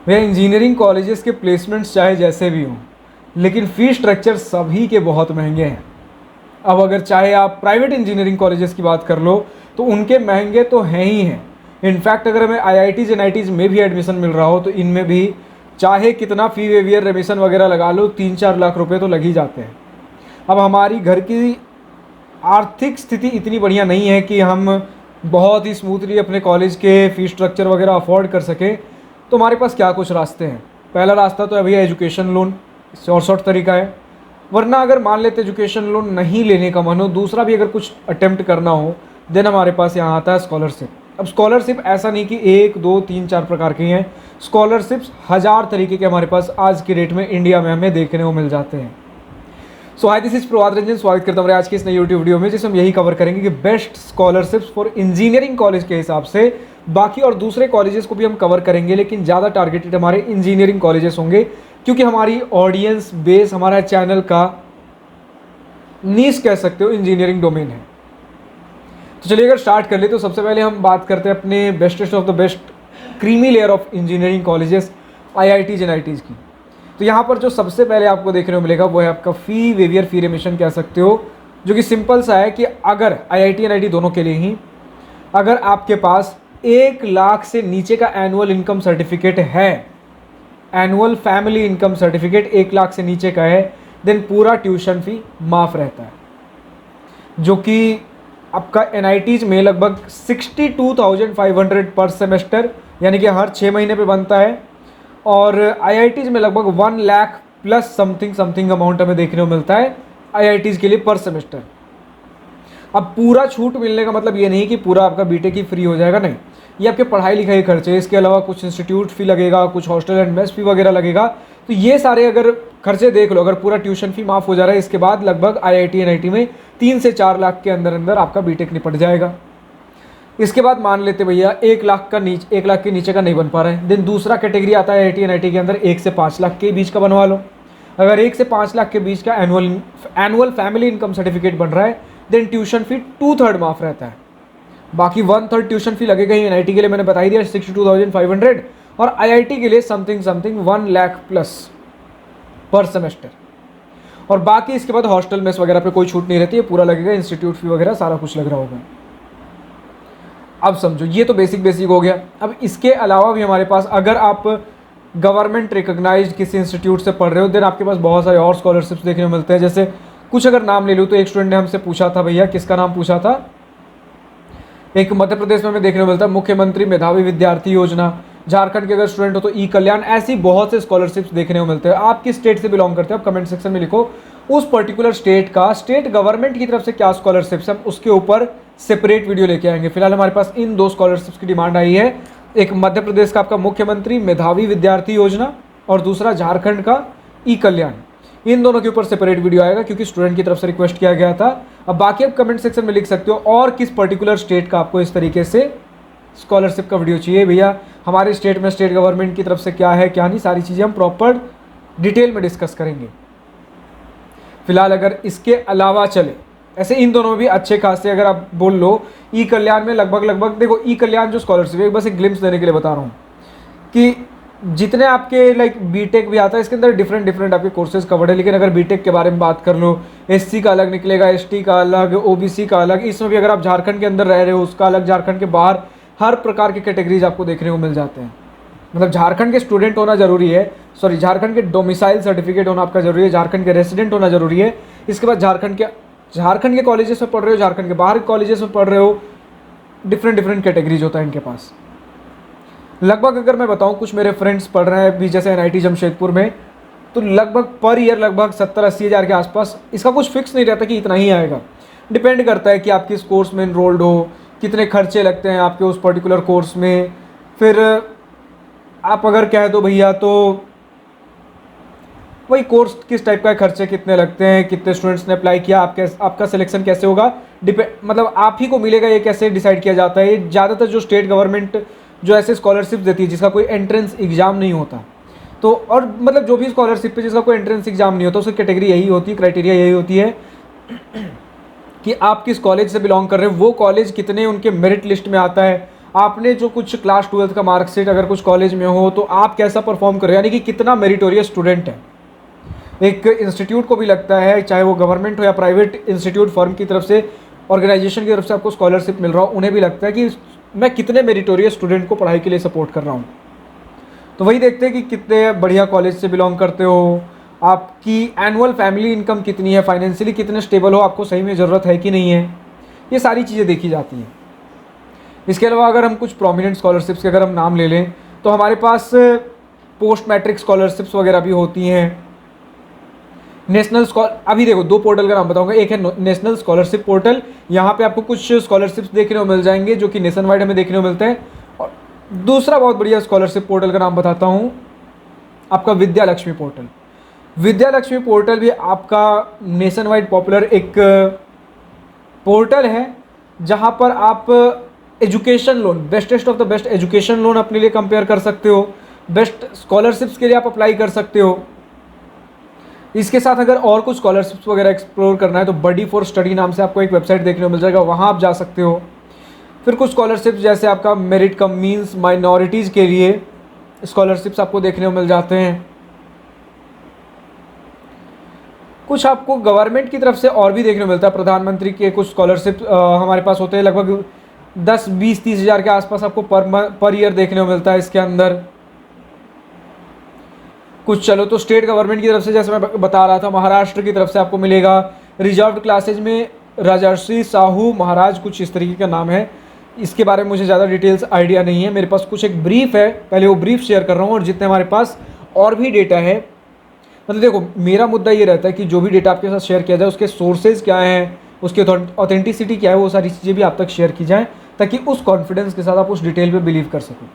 भैया engineering colleges के placements चाहे जैसे भी हों, लेकिन फ़ी स्ट्रक्चर सभी के बहुत महंगे हैं। अब अगर चाहे आप प्राइवेट इंजीनियरिंग कॉलेजेस की बात कर लो तो उनके महंगे तो हैं ही हैं। इनफैक्ट अगर हमें IITs NITs में भी एडमिशन मिल रहा हो तो इनमें भी चाहे कितना फ़ी वेवियर रेमिशन वगैरह लगा लो, 3-4 लाख रुपए तो लग ही जाते हैं। अब हमारी घर की आर्थिक स्थिति इतनी बढ़िया नहीं है कि हम बहुत ही स्मूथली अपने कॉलेज के फ़ी स्ट्रक्चर वगैरह अफोर्ड कर सकें। तो हमारे पास क्या कुछ रास्ते हैं? पहला रास्ता तो है भैया एजुकेशन लोन, शॉर्ट तरीका है। वरना अगर मान लेते एजुकेशन लोन नहीं लेने का मन हो, दूसरा भी अगर कुछ अटेम्प्ट करना हो, देन हमारे पास यहाँ आता है स्कॉलरशिप। अब स्कॉलरशिप ऐसा नहीं कि 1 2 3 4 प्रकार की हैं, स्कॉलरशिप्स 1000 तरीके के हमारे पास आज की डेट में इंडिया में हमें देखने को मिल जाते हैं। सो हाय, दिस इज प्रभात रंजन, स्वागत करता हूँ आज की इस नई यूट्यूब वीडियो में, जिसमें हम यही कवर करेंगे कि best scholarships for engineering college के हिसाब से। बाकी और दूसरे कॉलेजेस को भी हम कवर करेंगे, लेकिन ज़्यादा टारगेटेड हमारे इंजीनियरिंग कॉलेजेस होंगे, क्योंकि हमारी ऑडियंस बेस, हमारा चैनल का नीश कह सकते हो इंजीनियरिंग डोमेन है। तो चलिए अगर स्टार्ट कर ले तो सबसे पहले हम बात करते हैं अपने bestest of the best creamy layer of engineering colleges IITs NITs की। तो यहाँ पर जो सबसे पहले आपको देखने को मिलेगा वो है आपका फ़ी वेवियर फ़ी रेमिशन कह सकते हो, जो कि सिंपल सा है कि अगर IIT NIT दोनों के लिए ही अगर आपके पास 1 लाख से नीचे का एनुअल इनकम सर्टिफिकेट है, annual family income certificate 1 lakh से नीचे का है, देन पूरा ट्यूशन फ़ी माफ़ रहता है, जो कि आपका NITs में लगभग 62,500 पर सेमेस्टर, यानी कि हर 6 महीने पे बनता है। और IITs में लगभग 1 लाख प्लस समथिंग अमाउंट हमें देखने को मिलता है IITs के लिए पर सेमेस्टर। अब पूरा छूट मिलने का मतलब ये नहीं कि पूरा आपका बीटेक ही फ्री हो जाएगा, नहीं, ये आपके पढ़ाई लिखाई खर्चे, इसके अलावा कुछ इंस्टीट्यूट फ़ी लगेगा, कुछ हॉस्टल एंड मेस फ़ी वगैरह लगेगा। तो ये सारे अगर खर्चे देख लो, अगर पूरा ट्यूशन फ़ी माफ़ हो जा रहा है, इसके बाद लगभग IIT NIT में 3 से 4 लाख के अंदर अंदर आपका बीटेक निपट जाएगा। इसके बाद मान लेते भैया 1 लाख के नीचे का नहीं बन पा रहा है, देन दूसरा कैटेगरी आता है IIT NIT के अंदर 1 से 5 लाख के बीच का बनवा लो। अगर 1 से 5 लाख के बीच का एनुअल फैमिली इनकम सर्टिफिकेट बन रहा है, देन ट्यूशन फ़ी 2/3 माफ़ रहता है। बाकी 1/3 ट्यूशन फ़ी लगेगा ही। NIT के लिए मैंने बता ही दिया 62,500, और IIT के लिए समथिंग 1 लाख प्लस पर सेमेस्टर। और बाकी इसके बाद हॉस्टल मेस वगैरह पे कोई छूट नहीं रहती है, पूरा लगेगा, इंस्टीट्यूट फ़ी वगैरह सारा कुछ लग रहा होगा। अब समझो, ये तो बेसिक हो गया। अब इसके अलावा भी हमारे पास, अगर आप गवर्नमेंट रिकॉग्नाइज्ड किसी इंस्टीट्यूट से पढ़ रहे हो, देन आपके पास बहुत सारे और स्कॉलरशिप्स देखने को मिलते हैं। जैसे कुछ अगर नाम ले लूँ तो एक स्टूडेंट ने हमसे पूछा था, भैया किसका नाम पूछा था, एक मध्य प्रदेश में हमें देखने को मिलता है मुख्यमंत्री मेधावी विद्यार्थी योजना। झारखंड के अगर स्टूडेंट हो तो ई कल्याण। ऐसी बहुत से स्कॉलरशिप्स देखने को मिलते हैं। आप किस स्टेट से बिलोंग करते हो, आप कमेंट सेक्शन में लिखो। उस पर्टिकुलर स्टेट का, स्टेट गवर्नमेंट की तरफ से क्या स्कॉलरशिप्स है, उसके ऊपर सेपरेट वीडियो लेके आएंगे। फिलहाल हमारे पास इन 2 स्कॉलरशिप्स की डिमांड आई है, एक मध्य प्रदेश का आपका मुख्यमंत्री मेधावी विद्यार्थी योजना, और दूसरा झारखंड का ई कल्याण। इन दोनों के ऊपर सेपरेट वीडियो आएगा, क्योंकि स्टूडेंट की तरफ से रिक्वेस्ट किया गया था। अब बाकी आप कमेंट सेक्शन में लिख सकते हो और किस पर्टिकुलर स्टेट का आपको इस तरीके से स्कॉलरशिप का वीडियो चाहिए। भैया हमारे स्टेट में स्टेट गवर्नमेंट की तरफ से क्या है क्या नहीं, सारी चीज़ें हम प्रॉपर डिटेल में डिस्कस करेंगे। फिलहाल अगर इसके अलावा चले, ऐसे इन दोनों में भी अच्छे खासे अगर आप बोल लो, ई कल्याण में लगभग देखो, ई कल्याण जो स्कॉलरशिप है, बस एक ग्लिम्स देने के लिए बता रहा हूँ कि जितने आपके लाइक बीटेक भी आता है, इसके अंदर डिफरेंट आपके कोर्सेज कवर्ड है। लेकिन अगर बीटेक के बारे में बात कर लो, SC का अलग निकलेगा, ST का अलग, OBC का अलग। इसमें भी अगर आप झारखंड के अंदर रह रहे हो उसका अलग, झारखंड के बाहर, हर प्रकार के कैटेगरीज आपको देखने को मिल जाते हैं। मतलब झारखंड के स्टूडेंट होना जरूरी है, झारखंड के डोमिसाइल सर्टिफिकेट होना आपका जरूरी है, झारखंड के रेसिडेंट होना जरूरी है। इसके बाद झारखंड के कॉलेजेस में पढ़ रहे हो, झारखंड के बाहर के कॉलेजेस में पढ़ रहे हो, डिफरेंट कैटेगरीज होता है इनके पास। लगभग अगर मैं बताऊं, कुछ मेरे फ्रेंड्स पढ़ रहे हैं भी जैसे NIT जमशेदपुर में, तो लगभग पर ईयर लगभग 70-80 हज़ार के आसपास। इसका कुछ फिक्स नहीं रहता कि इतना ही आएगा, डिपेंड करता है कि आप किस कोर्स में इनरोल्ड हो, कितने खर्चे लगते हैं आपके उस पर्टिकुलर कोर्स में। फिर आप अगर कह दो भैया तो वही कोर्स किस टाइप का खर्चे कितने लगते हैं, कितने स्टूडेंट्स ने अप्लाई किया, आपका सिलेक्शन कैसे होगा, मतलब आप ही को मिलेगा, ये कैसे डिसाइड किया जाता है। ये ज़्यादातर जो स्टेट गवर्नमेंट जो ऐसे स्कॉलरशिप देती है जिसका कोई एंट्रेंस एग्जाम नहीं होता, तो और मतलब जो भी स्कॉलरशिप पे जिसका कोई एंट्रेंस एग्जाम नहीं होता, उसकी कैटेगरी यही होती है, क्राइटेरिया यही होती है कि आप किस कॉलेज से बिलोंग कर रहे हो, वो कॉलेज कितने उनके मेरिट लिस्ट में आता है, आपने जो कुछ क्लास 12th का मार्कशीट अगर कुछ कॉलेज में हो तो आप कैसा परफॉर्म कर रहे हो, यानी कि कितना मेरिटोरियस स्टूडेंट है। एक इंस्टीट्यूट को भी लगता है, चाहे वो गवर्नमेंट हो या प्राइवेट इंस्टीट्यूट फर्म की तरफ से, ऑर्गेनाइजेशन की तरफ से आपको स्कॉलरशिप मिल रहा हो, उन्हें भी लगता है कि मैं कितने मेरिटोरियस स्टूडेंट को पढ़ाई के लिए सपोर्ट कर रहा हूँ। तो वही देखते हैं कि कितने बढ़िया कॉलेज से बिलोंग करते हो, आपकी एनुअल फैमिली इनकम कितनी है, फाइनेंशियली कितने स्टेबल हो, आपको सही में ज़रूरत है कि नहीं है, ये सारी चीज़ें देखी जाती हैं। इसके अलावा अगर हम कुछ प्रोमिनेंट स्कॉलरशिप्स के अगर हम नाम ले लें तो हमारे पास पोस्ट मैट्रिक स्कॉलरशिप्स वगैरह भी होती हैं। नेशनल अभी देखो 2 पोर्टल का नाम बताऊंगा, एक है नेशनल स्कॉलरशिप पोर्टल, यहाँ पे आपको कुछ स्कॉलरशिप्स देखने को मिल जाएंगे जो कि नेशन वाइड हमें देखने को मिलते हैं। और दूसरा बहुत बढ़िया स्कॉलरशिप पोर्टल का नाम बताता हूँ, आपका विद्या लक्ष्मी पोर्टल। विद्या लक्ष्मी पोर्टल भी आपका नेशन वाइड पॉपुलर एक पोर्टल है, जहाँ पर आप education loan, bestest of the best education loan अपने लिए कंपेयर कर सकते हो, बेस्ट स्कॉलरशिप्स के लिए आप अप्लाई कर सकते हो। इसके साथ अगर और कुछ स्कॉलरशिप्स वगैरह एक्सप्लोर करना है तो बडी फॉर स्टडी नाम से आपको एक वेबसाइट देखने को मिल जाएगा, वहाँ आप जा सकते हो। फिर कुछ स्कॉलरशिप्स जैसे आपका मेरिट कम मीन्स माइनॉरिटीज़ के लिए स्कॉलरशिप्स आपको देखने को मिल जाते हैं। कुछ आपको गवर्नमेंट की तरफ से और भी देखने को मिलता है, प्रधानमंत्री के कुछ स्कॉलरशिप हमारे पास होते हैं, लगभग 10, 20, 30 हज़ार के आसपास आपको पर ईयर देखने को मिलता है इसके अंदर। कुछ चलो तो स्टेट गवर्नमेंट की तरफ से जैसे मैं बता रहा था, महाराष्ट्र की तरफ से आपको मिलेगा रिजर्व्ड क्लासेज में राजर्षि साहू महाराज, कुछ इस तरीके का नाम है। इसके बारे में मुझे ज़्यादा डिटेल्स आइडिया नहीं है, मेरे पास कुछ एक ब्रीफ है, पहले वो ब्रीफ शेयर कर रहा हूँ। और जितने हमारे पास और भी डेटा है, मतलब देखो मेरा मुद्दा ये रहता है कि जो भी डेटा आपके साथ शेयर किया जाए उसके सोर्सेज क्या हैं, उसकी ऑथेंटिसिटी क्या है, वो सारी चीज़ें भी आप तक शेयर की जाएँ ताकि उस कॉन्फिडेंस के साथ आप उस डिटेल पे बिलीव कर सको।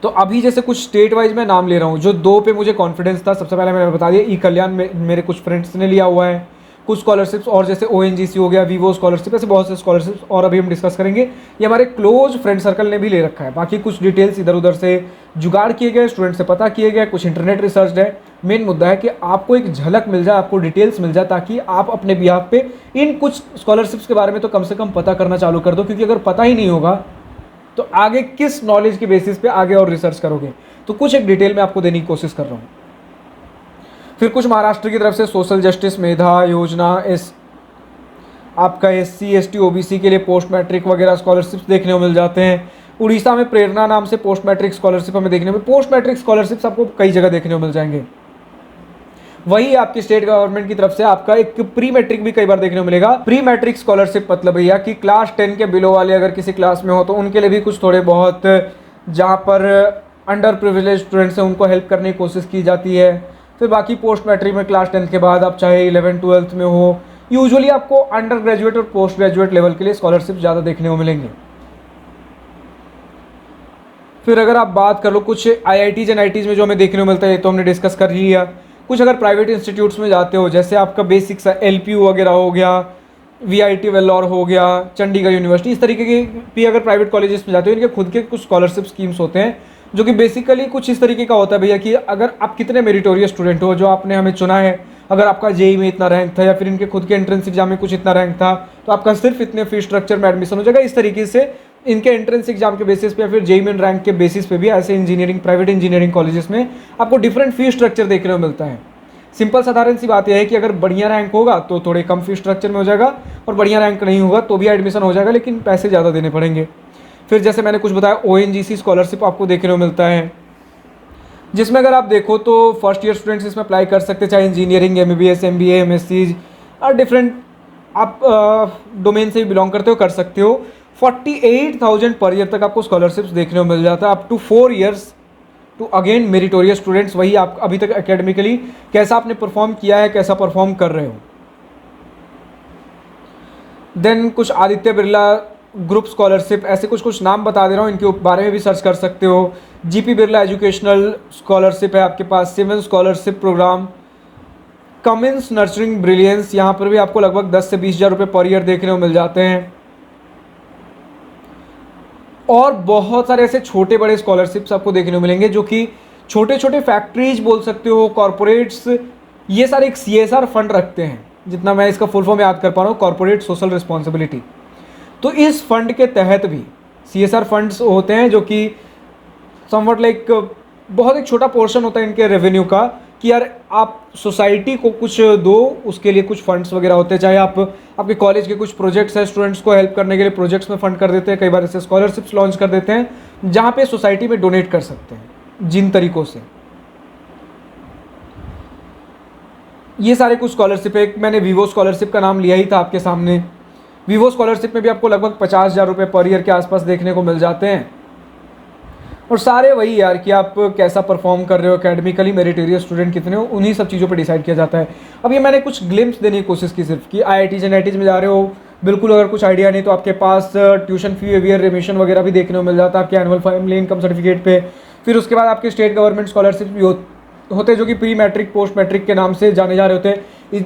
तो अभी जैसे कुछ स्टेट वाइज मैं नाम ले रहा हूँ, जो 2 पे मुझे कॉन्फिडेंस था, सबसे पहले मैंने बता दिया ई कल्याण में मेरे कुछ फ्रेंड्स ने लिया हुआ है। कुछ स्कॉलरशिप्स और जैसे ONGC हो गया, वीवो स्कॉलरशिप, ऐसे बहुत से स्कॉलरशिप्स और अभी हम डिस्कस करेंगे, ये हमारे क्लोज फ्रेंड सर्कल ने भी ले रखा है। बाकी कुछ डिटेल्स इधर उधर से जुगाड़ किए गए, स्टूडेंट से पता किए गए, कुछ इंटरनेट रिसर्च है। मेन मुद्दा है कि आपको एक झलक मिल जाए, आपको डिटेल्स मिल जाए, ताकि आप अपने बिहाफ पे इन कुछ स्कॉलरशिप्स के बारे में तो कम से कम पता करना चालू कर दो, क्योंकि अगर पता ही नहीं होगा तो आगे किस नॉलेज के बेसिस पे आगे और रिसर्च करोगे। तो कुछ एक डिटेल में आपको देने की कोशिश कर रहा हूँ। फिर कुछ महाराष्ट्र की तरफ से सोशल जस्टिस मेधा योजना, आपका SC ST OBC के लिए पोस्ट मैट्रिक वगैरह स्कॉलरशिप्स देखने को मिल जाते हैं। उड़ीसा में प्रेरणा नाम से पोस्ट मैट्रिक स्कॉलरशिप हमें देखने में, पोस्ट मैट्रिक स्कॉलरशिप्स आपको कई जगह देखने को मिल जाएंगे। वही आपकी स्टेट गवर्नमेंट की तरफ से आपका एक प्री मैट्रिक भी कई बार देखने को मिलेगा। प्री मैट्रिक स्कॉलरशिप मतलब भैया कि क्लास 10 के बिलो वाले अगर किसी क्लास में हो तो उनके लिए भी कुछ थोड़े बहुत, जहाँ पर अंडर प्रिविलेज स्टूडेंट्स हैं उनको हेल्प करने की कोशिश की जाती है। फिर बाकी पोस्ट मैट्रिक में क्लास 10 के बाद आप चाहे 11th 12th में हो, यूजुअली आपको अंडर ग्रेजुएट और पोस्ट ग्रेजुएट लेवल के लिए स्कॉलरशिप ज़्यादा देखने को मिलेंगे। फिर अगर आप बात कर लो कुछ IITs एंड IITs में जो हमें देखने को मिलता है, तो हमने डिस्कस कर लिया। कुछ अगर प्राइवेट इंस्टीट्यूट्स में जाते हो, जैसे आपका बेसिक्स LPU वगैरह हो गया, VIT वेल्लोर हो गया, चंडीगढ़ यूनिवर्सिटी, इस तरीके के भी अगर प्राइवेट कॉलेजेस में जाते हो, इनके खुद के कुछ स्कॉलरशिप स्कीम्स होते हैं, जो कि बेसिकली कुछ इस तरीके का होता है भैया कि अगर आप कितने मेरिटोरियस स्टूडेंट हो, जो आपने हमें चुना है, अगर आपका JEE में इतना रैंक था या फिर इनके खुद के एंट्रेंस एग्जाम में कुछ इतना रैंक था, तो आपका सिर्फ इतने फीस स्ट्रक्चर में एडमिशन हो जाएगा। इस तरीके से इनके एंट्रेंस एग्जाम के बेसिस पे या फिर JEE मेन रैंक के बेसिस पे भी ऐसे इंजीनियरिंग, प्राइवेट इंजीनियरिंग कॉलेजेस में आपको डिफरेंट फीस स्ट्रक्चर देखने को मिलता है। सिंपल साधारण सी बात यह है कि अगर बढ़िया रैंक होगा तो थोड़े कम फीस स्ट्रक्चर में हो जाएगा, और बढ़िया रैंक नहीं होगा तो भी एडमिशन हो जाएगा, लेकिन पैसे ज़्यादा देने पड़ेंगे। फिर जैसे मैंने कुछ बताया, ONGC स्कॉलरशिप आपको देखने को मिलता है, जिसमें अगर आप देखो तो फर्स्ट ईयर स्टूडेंट्स इसमें अप्लाई कर सकते हैं, चाहे इंजीनियरिंग, MBBS, MBA, MSc और डिफरेंट आप डोमेन से भी बिलोंग करते हो, कर सकते हो। 48,000 पर ईयर तक आपको स्कॉलरशिप्स देखने को मिल जाता है, up to 4 years to again meritorious students. वही आप अभी तक एकेडमिकली कैसा आपने परफॉर्म किया है, कैसा परफॉर्म कर रहे हो। देन कुछ आदित्य बिरला ग्रुप स्कॉलरशिप, ऐसे कुछ नाम बता दे रहा हूँ, इनके बारे में भी सर्च कर सकते हो। GP बिरला एजुकेशनल स्कॉलरशिप है आपके पास, Sivan scholarship program, Cummins nurturing brilliance, यहाँ पर भी आपको लगभग 10 से 20 हज़ार रुपये पर ईयर देखने को मिल जाते हैं। और बहुत सारे ऐसे छोटे बड़े स्कॉलरशिप्स आपको देखने को मिलेंगे, जो कि छोटे छोटे फैक्ट्रीज बोल सकते हो, कॉरपोरेट्स, ये सारे एक CSR फंड रखते हैं, जितना मैं इसका फुल फॉर्म याद कर पा रहा हूँ, कॉरपोरेट सोशल रिस्पॉन्सिबिलिटी। तो इस फंड के तहत भी CSR फंड्स होते हैं जो कि समवट लाइक बहुत एक छोटा पोर्शन होता है इनके रेवेन्यू का, कि यार आप सोसाइटी को कुछ दो, उसके लिए कुछ फंड्स वगैरह होते हैं। चाहे आप आपके कॉलेज के कुछ प्रोजेक्ट्स हैं, स्टूडेंट्स को हेल्प करने के लिए प्रोजेक्ट्स में फंड कर देते हैं, कई बार ऐसे स्कॉलरशिप्स लॉन्च कर देते हैं जहाँ पे सोसाइटी में डोनेट कर सकते हैं जिन तरीकों से। ये सारे कुछ स्कॉलरशिप है। एक मैंने वीवो स्कॉलरशिप का नाम लिया ही था आपके सामने। वीवो स्कॉलरशिप में भी आपको लगभग 50,000 रुपये पर ईयर के आसपास देखने को मिल जाते हैं। और सारे वही यार कि आप कैसा परफॉर्म कर रहे हो, एकेडमिकली मेरिटोरियस स्टूडेंट कितने हो, उन्हीं सब चीज़ों पे डिसाइड किया जाता है। अब ये मैंने कुछ ग्लिम्स देने की कोशिश की सिर्फ, कि IITs NITs में जा रहे हो, बिल्कुल अगर कुछ आइडिया नहीं तो आपके पास ट्यूशन फी वेवियर रेमिशन वगैरह भी देखने को मिल जाता है आपके एनुअल फैमिली इनकम सर्टिफिकेट पे। फिर उसके बाद आपके स्टेट गवर्नमेंट स्कॉलरशिप भी होते हैं जो कि प्री मैट्रिक पोस्ट मैट्रिक के नाम से जाने जा रहे होते हैं।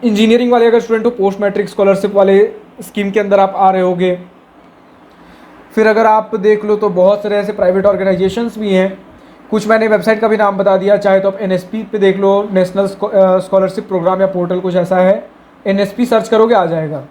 इंजीनियरिंग वाले अगर स्टूडेंट हो, पोस्ट मैट्रिक स्कॉलरशिप वाले स्कीम के अंदर आप आ रहे होगे। फिर अगर आप देख लो तो बहुत सारे ऐसे प्राइवेट ऑर्गेनाइजेशंस भी हैं, कुछ मैंने वेबसाइट का भी नाम बता दिया, चाहे तो आप NSP पे देख लो, नेशनल स्कॉलरशिप प्रोग्राम या पोर्टल कुछ ऐसा है, NSP सर्च करोगे आ जाएगा।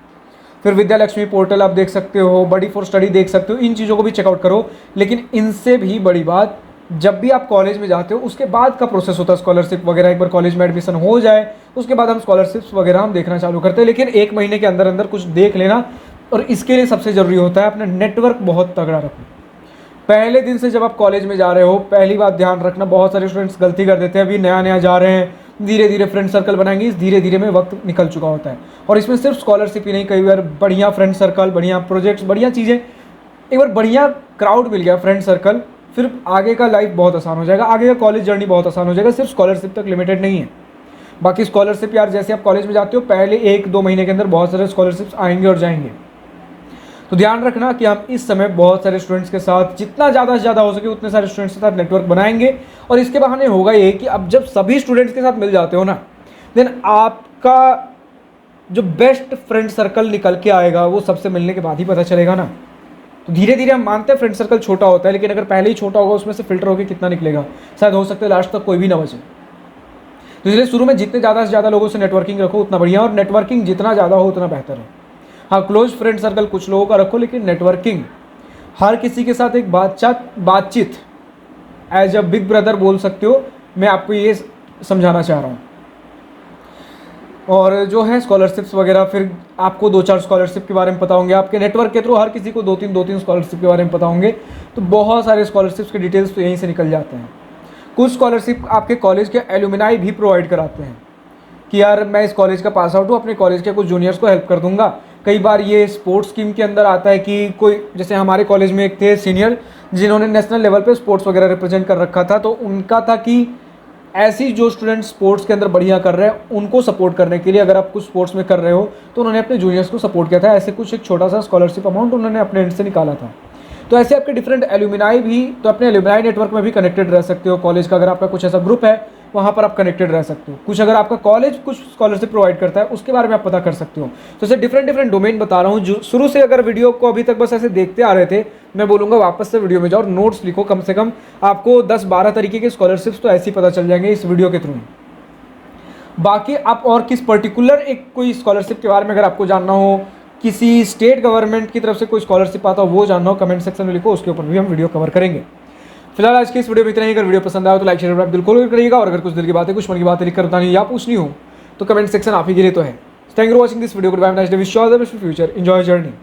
फिर विद्या लक्ष्मी पोर्टल आप देख सकते हो, बडी फॉर स्टडी देख सकते हो, इन चीज़ों को भी चेकआउट करो। लेकिन इनसे भी बड़ी बात, जब भी आप कॉलेज में जाते हो उसके बाद का प्रोसेस होता है स्कॉलरशिप वगैरह। एक बार कॉलेज में एडमिशन हो जाए उसके बाद हम स्कॉलरशिप्स वगैरह हम देखना चालू करते हैं, लेकिन 1 महीने के अंदर अंदर कुछ देख लेना। और इसके लिए सबसे ज़रूरी होता है अपना नेटवर्क बहुत तगड़ा रखना। पहले दिन से जब आप कॉलेज में जा रहे हो, पहली बात ध्यान रखना, बहुत सारे स्टूडेंट्स गलती कर देते हैं, अभी नया नया जा रहे हैं, धीरे धीरे फ्रेंड सर्कल बनाएंगे, इस धीरे धीरे में वक्त निकल चुका होता है। और इसमें सिर्फ स्कॉलरशिप ही नहीं, कई बार बढ़िया फ्रेंड सर्कल, बढ़िया प्रोजेक्ट्स, बढ़िया चीज़ें, एक बार बढ़िया क्राउड मिल गया, फ्रेंड सर्कल, फिर आगे का लाइफ बहुत आसान हो जाएगा, आगे का कॉलेज जर्नी बहुत आसान हो जाएगा। सिर्फ स्कॉलरशिप तक लिमिटेड नहीं है। बाकी स्कॉलरशिप यार जैसे आप कॉलेज में जाते हो, पहले 1-2 महीने के अंदर बहुत सारे स्कॉलरशिप्स आएंगे और जाएंगे। तो ध्यान रखना कि हम इस समय बहुत सारे स्टूडेंट्स के साथ, जितना ज़्यादा से ज़्यादा हो सके उतने सारे स्टूडेंट्स के साथ नेटवर्क बनाएंगे। और इसके बहाने होगा ये कि अब जब सभी स्टूडेंट्स के साथ मिल जाते हो ना, देन आपका जो बेस्ट फ्रेंड सर्कल निकल के आएगा वो सबसे मिलने के बाद ही पता चलेगा ना। तो धीरे धीरे हम मानते हैं फ्रेंड सर्कल छोटा होता है, लेकिन अगर पहले ही छोटा होगा उसमें से फिल्टर होकर कितना निकलेगा, शायद हो सकता है लास्ट तक कोई भी ना बचे। तो इसलिए शुरू में जितने ज़्यादा से ज़्यादा लोगों से नेटवर्किंग रखो उतना बढ़िया, और नेटवर्किंग जितना ज़्यादा हो उतना बेहतर है। हाँ, क्लोज फ्रेंड सर्कल कुछ लोगों का रखो, लेकिन नेटवर्किंग हर किसी के साथ एक बातचीत एज अ बिग ब्रदर बोल सकते हो, मैं आपको ये समझाना चाह रहा हूँ। और जो है स्कॉलरशिप्स वगैरह, फिर आपको 2-4 स्कॉलरशिप के बारे में पता होंगे, आपके नेटवर्क के थ्रू हर किसी को 2-3 स्कॉलरशिप के बारे में पता होंगे। तो बहुत सारे स्कॉलरशिप्स के डिटेल्स तो यहीं से निकल जाते हैं। कुछ स्कॉलरशिप आपके कॉलेज के एलुमनाई भी प्रोवाइड कराते हैं कि यार मैं इस कॉलेज का पास आउट हूँ, अपने कॉलेज के कुछ जूनियर्स को हेल्प कर दूंगा। कई बार ये स्पोर्ट्स स्कीम के अंदर आता है कि कोई, जैसे हमारे कॉलेज में एक थे सीनियर जिन्होंने नेशनल लेवल पे स्पोर्ट्स वगैरह रिप्रेजेंट कर रखा था, तो उनका था कि ऐसी जो स्टूडेंट स्पोर्ट्स के अंदर बढ़िया कर रहे हैं उनको सपोर्ट करने के लिए, अगर आप कुछ स्पोर्ट्स में कर रहे हो तो उन्होंने अपने जूनियर्स को सपोर्ट किया था। ऐसे कुछ एक छोटा सा स्कॉलरशिप अमाउंट उन्होंने अपने एंड से निकाला था। तो ऐसे आपके डिफरेंट एल्यूमिनाई भी, तो अपने एल्यूमिनाई नेटवर्क में भी कनेक्टेड रह सकते हो। कॉलेज का अगर आपका कुछ ऐसा ग्रुप है वहाँ पर आप कनेक्टेड रह सकते हो। कुछ अगर आपका कॉलेज कुछ स्कॉलरशिप प्रोवाइड करता है उसके बारे में आप पता कर सकते हो। तो ऐसे डिफरेंट डोमेन बता रहा हूँ। जो शुरू से अगर वीडियो को अभी तक बस ऐसे देखते आ रहे थे, मैं बोलूँगा वापस से वीडियो में जाओ और नोट्स लिखो। कम से कम आपको 10-12 तरीके के स्कॉलरशिप्स तो ऐसे ही पता चल जाएंगे इस वीडियो के थ्रू। बाकी आप और किस पर्टिकुलर एक कोई स्कॉलरशिप के बारे में अगर आपको जानना हो, किसी स्टेट गवर्नमेंट की तरफ से कोई स्कॉलरशिप आता हो वो जानना हो, कमेंट सेक्शन में लिखो, उसके ऊपर भी हम वीडियो कवर करेंगे। फिलहाल आज की इस वीडियो में इतना ही। अगर वीडियो पसंद आया तो लाइक शेयर बिल्कुल करिएगा, और अगर कुछ दिल की बातें, कुछ मन की बातें लिख कर बतानी या पूछनी हो तो कमेंट सेक्शन आप ही के लिए तो है। Thank you for watching this video. Goodbye, nice day, wish you all the best for future, enjoy journey.